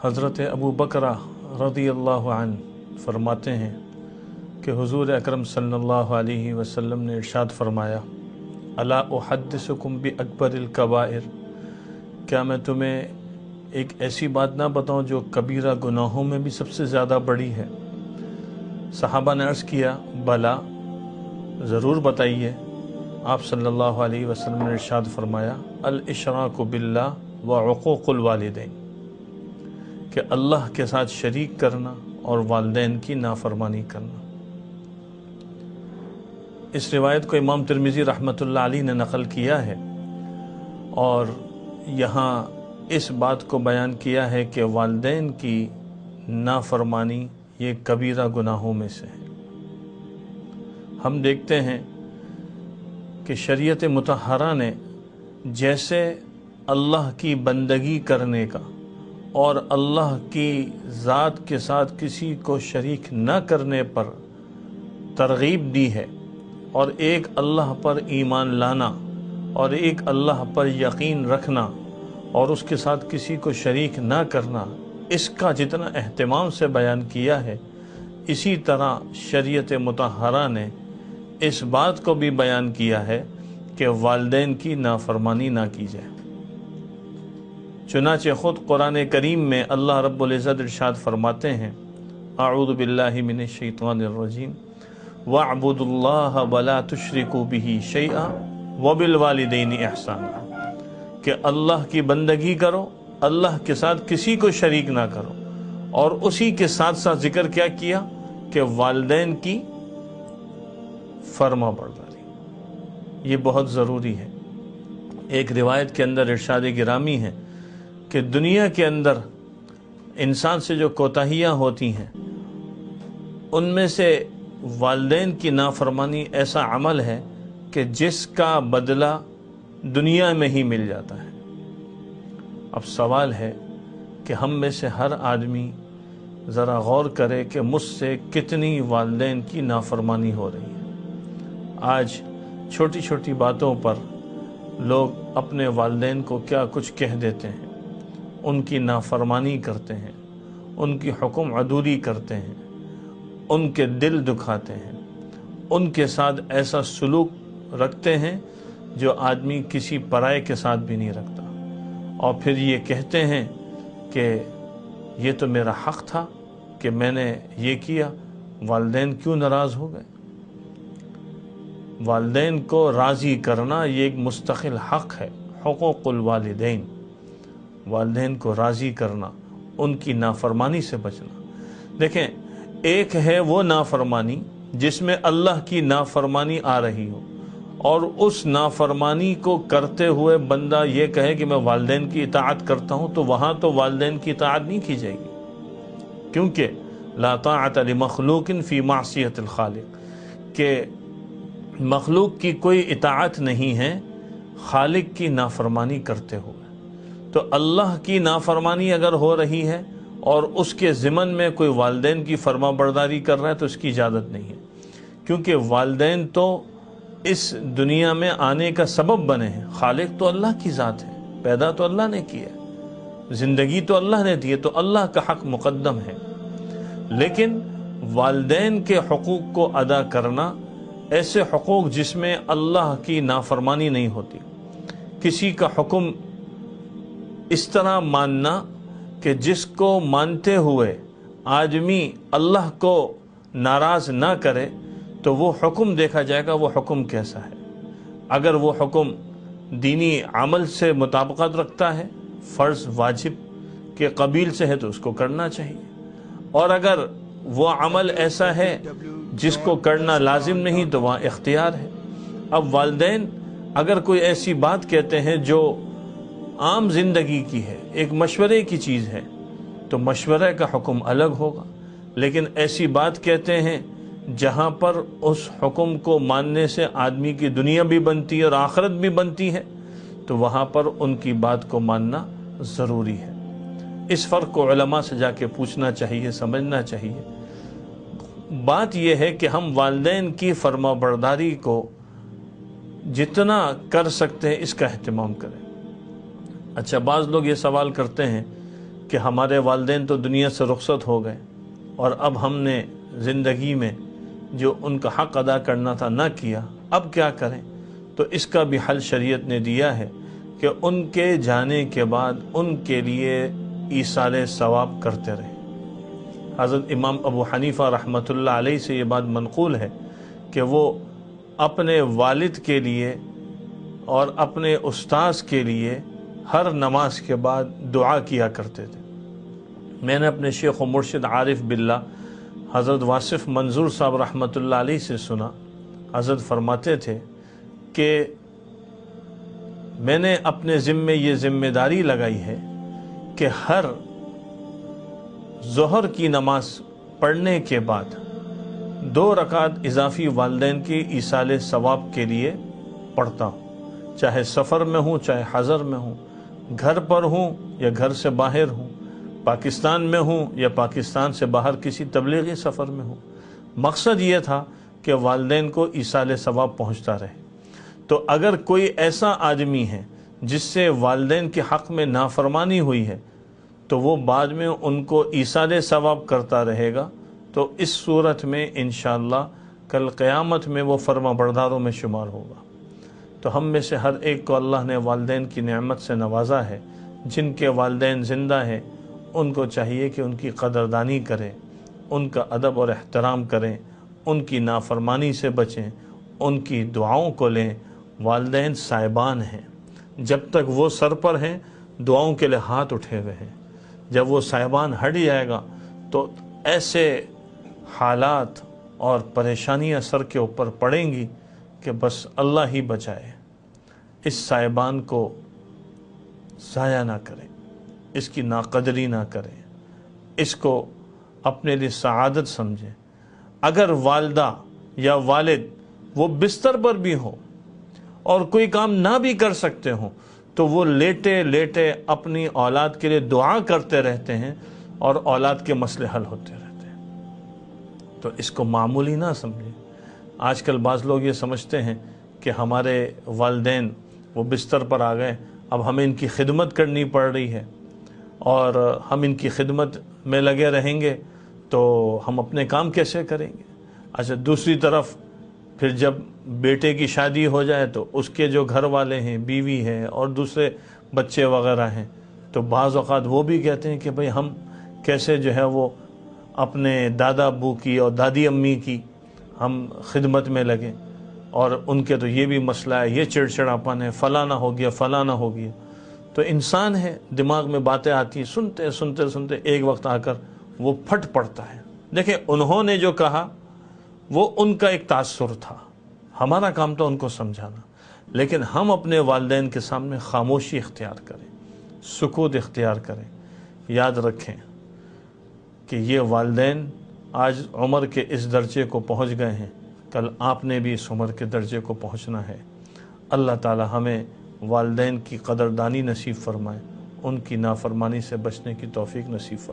حضرت ابو بکر رضی اللہ عنہ فرماتے ہیں کہ حضور اکرم صلی اللہ علیہ وسلم نے ارشاد فرمایا، الا احدثکم باکبر الکبائر، کیا میں تمہیں ایک ایسی بات نہ بتاؤں جو کبیرہ گناہوں میں بھی سب سے زیادہ بڑی ہے؟ صحابہ نے عرض کیا، بلا، ضرور بتائیے۔ آپ صلی اللہ علیہ وسلم نے ارشاد فرمایا، الاشراک باللہ وعقوق الوالدین، کہ اللہ کے ساتھ شریک کرنا اور والدین کی نافرمانی کرنا۔ اس روایت کو امام ترمذی رحمۃ اللہ علیہ نے نقل کیا ہے، اور یہاں اس بات کو بیان کیا ہے کہ والدین کی نافرمانی یہ کبیرہ گناہوں میں سے ہے۔ ہم دیکھتے ہیں کہ شریعت مطہرہ نے جیسے اللہ کی بندگی کرنے کا اور اللہ کی ذات کے ساتھ کسی کو شریک نہ کرنے پر ترغیب دی ہے، اور ایک اللہ پر ایمان لانا اور ایک اللہ پر یقین رکھنا اور اس کے ساتھ کسی کو شریک نہ کرنا، اس کا جتنا اہتمام سے بیان کیا ہے، اسی طرح شریعت مطہرہ نے اس بات کو بھی بیان کیا ہے کہ والدین کی نافرمانی نہ کی جائے۔ چنانچہ خود قرآن کریم میں اللہ رب العزت ارشاد فرماتے ہیں، اعوذ باللہ من الشیطان الرجیم، وَاعْبُدُوا اللَّهَ وَلَا تُشْرِكُوا بِهِ شَيْئًا وَبِالْوَالِدَيْنِ إِحْسَانًا، کہ اللہ کی بندگی کرو، اللہ کے ساتھ کسی کو شریک نہ کرو، اور اسی کے ساتھ ساتھ ذکر کیا کیا کہ والدین کی فرما برداری، یہ بہت ضروری ہے۔ ایک روایت کے اندر ارشاد گرامی ہے کہ دنیا کے اندر انسان سے جو کوتاہیاں ہوتی ہیں، ان میں سے والدین کی نافرمانی ایسا عمل ہے کہ جس کا بدلہ دنیا میں ہی مل جاتا ہے۔ اب سوال ہے کہ ہم میں سے ہر آدمی ذرا غور کرے کہ مجھ سے کتنی والدین کی نافرمانی ہو رہی ہے۔ آج چھوٹی چھوٹی باتوں پر لوگ اپنے والدین کو کیا کچھ کہہ دیتے ہیں، ان کی نافرمانی کرتے ہیں، ان کی حکم عدولی کرتے ہیں، ان کے دل دکھاتے ہیں، ان کے ساتھ ایسا سلوک رکھتے ہیں جو آدمی کسی پرائے کے ساتھ بھی نہیں رکھتا، اور پھر یہ کہتے ہیں کہ یہ تو میرا حق تھا کہ میں نے یہ کیا، والدین کیوں ناراض ہو گئے؟ والدین کو راضی کرنا یہ ایک مستقل حق ہے، حقوق الوالدین، والدین کو راضی کرنا، ان کی نافرمانی سے بچنا۔ دیکھیں، ایک ہے وہ نافرمانی جس میں اللہ کی نافرمانی آ رہی ہو، اور اس نافرمانی کو کرتے ہوئے بندہ یہ کہے کہ میں والدین کی اطاعت کرتا ہوں، تو وہاں تو والدین کی اطاعت نہیں کی جائے گی، کیونکہ لا طاعت لمخلوق فی معصیت الخالق، کہ مخلوق کی کوئی اطاعت نہیں ہے خالق کی نافرمانی کرتے ہوئے۔ تو اللہ کی نافرمانی اگر ہو رہی ہے اور اس کے ضمن میں کوئی والدین کی فرما برداری کر رہا ہے تو اس کی اجازت نہیں ہے، کیونکہ والدین تو اس دنیا میں آنے کا سبب بنے ہیں۔ خالق تو اللہ کی ذات ہے، پیدا تو اللہ نے کیا ہے، زندگی تو اللہ نے دی ہے، تو اللہ کا حق مقدم ہے۔ لیکن والدین کے حقوق کو ادا کرنا، ایسے حقوق جس میں اللہ کی نافرمانی نہیں ہوتی، کسی کا حکم اس طرح ماننا کہ جس کو مانتے ہوئے آدمی اللہ کو ناراض نہ کرے، تو وہ حکم دیکھا جائے گا وہ حکم کیسا ہے۔ اگر وہ حکم دینی عمل سے مطابقت رکھتا ہے، فرض واجب کے قبیل سے ہے، تو اس کو کرنا چاہیے، اور اگر وہ عمل ایسا ہے جس کو کرنا لازم نہیں تو وہاں اختیار ہے۔ اب والدین اگر کوئی ایسی بات کہتے ہیں جو عام زندگی کی ہے، ایک مشورے کی چیز ہے، تو مشورے کا حکم الگ ہوگا، لیکن ایسی بات کہتے ہیں جہاں پر اس حکم کو ماننے سے آدمی کی دنیا بھی بنتی ہے اور آخرت بھی بنتی ہے، تو وہاں پر ان کی بات کو ماننا ضروری ہے۔ اس فرق کو علماء سے جا کے پوچھنا چاہیے، سمجھنا چاہیے۔ بات یہ ہے کہ ہم والدین کی فرما برداری کو جتنا کر سکتے ہیں اس کا اہتمام کریں۔ اچھا، بعض لوگ یہ سوال کرتے ہیں کہ ہمارے والدین تو دنیا سے رخصت ہو گئے اور اب ہم نے زندگی میں جو ان کا حق ادا کرنا تھا نہ کیا، اب کیا کریں؟ تو اس کا بھی حل شریعت نے دیا ہے کہ ان کے جانے کے بعد ان کے لیے ایصال ثواب کرتے رہیں۔ حضرت امام ابو حنیفہ رحمۃ اللہ علیہ سے یہ بات منقول ہے کہ وہ اپنے والد کے لیے اور اپنے استاذ کے لیے ہر نماز کے بعد دعا کیا کرتے تھے۔ میں نے اپنے شیخ و مرشد عارف باللہ حضرت واصف منظور صاحب رحمۃ اللہ علیہ سے سنا، حضرت فرماتے تھے کہ میں نے اپنے ذمے یہ ذمہ داری لگائی ہے کہ ہر ظہر کی نماز پڑھنے کے بعد 2 رکعت اضافی والدین کی ایصال ثواب کے لیے پڑھتا ہوں، چاہے سفر میں ہوں چاہے حضر میں ہوں، گھر پر ہوں یا گھر سے باہر ہوں، پاکستان میں ہوں یا پاکستان سے باہر کسی تبلیغی سفر میں ہوں۔ مقصد یہ تھا کہ والدین کو ایصال ثواب پہنچتا رہے۔ تو اگر کوئی ایسا آدمی ہے جس سے والدین کے حق میں نافرمانی ہوئی ہے تو وہ بعد میں ان کو ایصال ثواب کرتا رہے گا، تو اس صورت میں انشاءاللہ کل قیامت میں وہ فرما برداروں میں شمار ہوگا۔ تو ہم میں سے ہر ایک کو اللہ نے والدین کی نعمت سے نوازا ہے۔ جن کے والدین زندہ ہیں ان کو چاہیے کہ ان کی قدردانی کریں، ان کا ادب اور احترام کریں، ان کی نافرمانی سے بچیں، ان کی دعاؤں کو لیں۔ والدین صاحبان ہیں، جب تک وہ سر پر ہیں دعاؤں کے لیے ہاتھ اٹھے ہوئے ہیں، جب وہ صاحبان ہٹ جائے گا تو ایسے حالات اور پریشانیاں سر کے اوپر پڑیں گی کہ بس اللہ ہی بچائے۔ اس صاحبان کو ضائع نہ کریں، اس کی ناقدری نہ کریں، اس کو اپنے لیے سعادت سمجھیں۔ اگر والدہ یا والد وہ بستر پر بھی ہوں اور کوئی کام نہ بھی کر سکتے ہوں تو وہ لیٹے لیٹے اپنی اولاد کے لیے دعا کرتے رہتے ہیں اور اولاد کے مسئلے حل ہوتے رہتے ہیں۔ تو اس کو معمولی نہ سمجھیں۔ آج کل بعض لوگ یہ سمجھتے ہیں کہ ہمارے والدین وہ بستر پر آ گئے، اب ہمیں ان کی خدمت کرنی پڑ رہی ہے اور ہم ان کی خدمت میں لگے رہیں گے تو ہم اپنے کام کیسے کریں گے؟ اچھا، دوسری طرف پھر جب بیٹے کی شادی ہو جائے تو اس کے جو گھر والے ہیں، بیوی ہے اور دوسرے بچے وغیرہ ہیں، تو بعض اوقات وہ بھی کہتے ہیں کہ بھئی ہم کیسے جو ہے وہ اپنے دادا ابو کی اور دادی امی کی ہم خدمت میں لگیں، اور ان کے تو یہ بھی مسئلہ ہے، یہ چڑچڑاپن ہے، فلاں نہ ہو گیا فلاں نہ ہو گیا۔ تو انسان ہے، دماغ میں باتیں آتی ہیں، سنتے سنتے سنتے ایک وقت آ کر وہ پھٹ پڑتا ہے۔ دیکھیں، انہوں نے جو کہا وہ ان کا ایک تاثر تھا، ہمارا کام تو ان کو سمجھانا، لیکن ہم اپنے والدین کے سامنے خاموشی اختیار کریں، سکوت اختیار کریں۔ یاد رکھیں کہ یہ والدین آج عمر کے اس درجے کو پہنچ گئے ہیں، کل آپ نے بھی اس عمر کے درجے کو پہنچنا ہے۔ اللہ تعالی ہمیں والدین کی قدردانی نصیب فرمائے، ان کی نافرمانی سے بچنے کی توفیق نصیب فرمائے۔